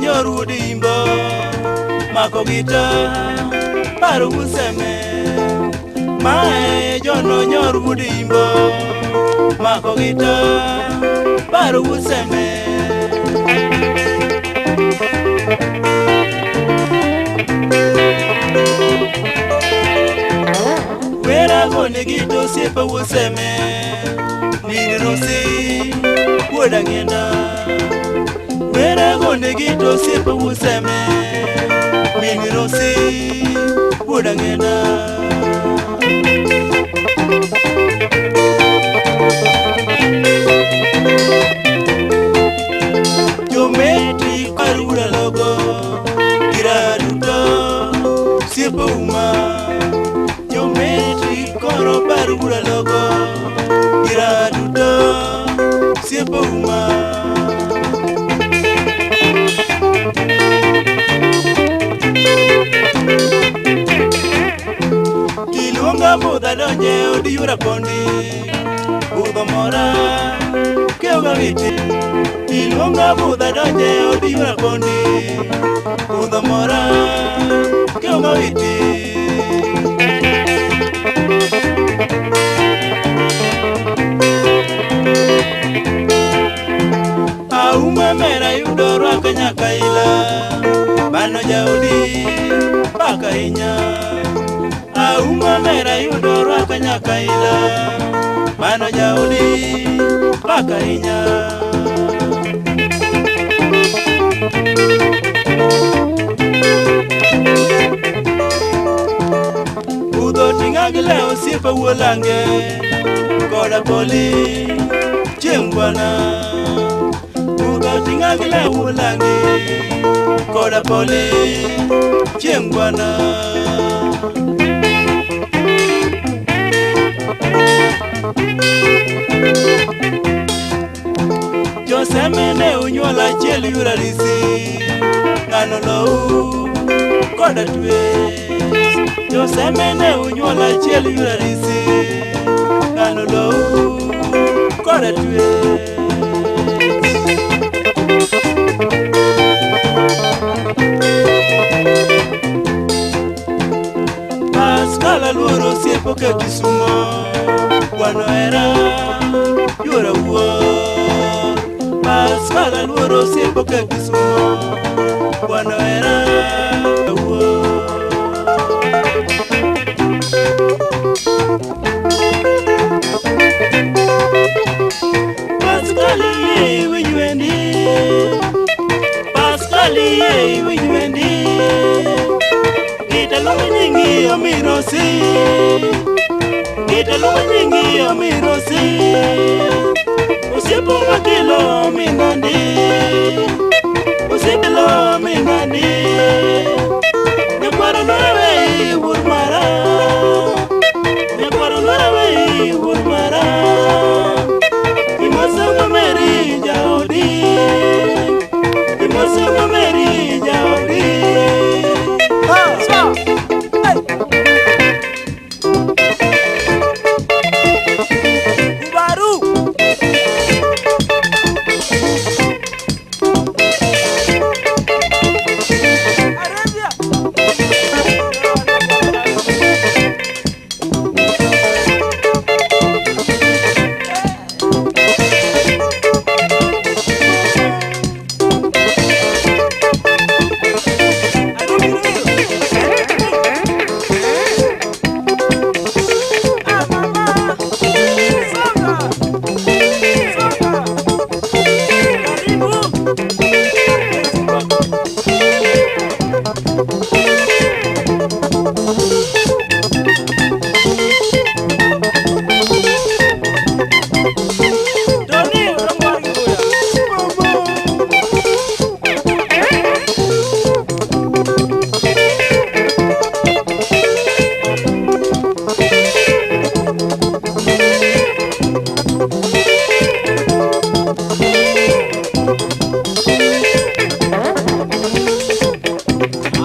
nyoru dimbo mako gita paru useme mae jono nyoru dimbo mako gita paru useme wera gone gito siepa useme nini rosi woda ngenda wera gone gito siepa useme nini rosi woda ngenda jometi karura logo kiraduto siepa uma jometi koro barura logo kiraduto siepa uma Kilunga muda donje odiura pondi Budo mora keuga viti Kilunga muda donje odiura pondi Budo mora keuga viti Auma mera yudoro akanya kaila Bano jaudi baka inya Auma mera yudoro akanya kaila Bano jaudi baka inya Udo tingagile osipa uolange Koda poli jengwana Udo tingagile uolange Koda poli jengwana Josemene unyola cheli urarisi Ngano lohu koda tue Josemene unyola cheli urarisi Ngano lohu koda tue Pascala luoro siepo ke kisumo Wano era yura uo Pascala luoro siepo ke kisumo Wano era uo Pascali ye winywendi Pascali ye winywendi Kita lunga nyingi omirosi Kita lunga nyingi omirosi Usipo makilo mingandi Usipilo mingandi Nyakwaro narawe urmara Nyakwaro narawe urmara Imosa meri jaudi Imosa meri jaudi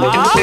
Ah!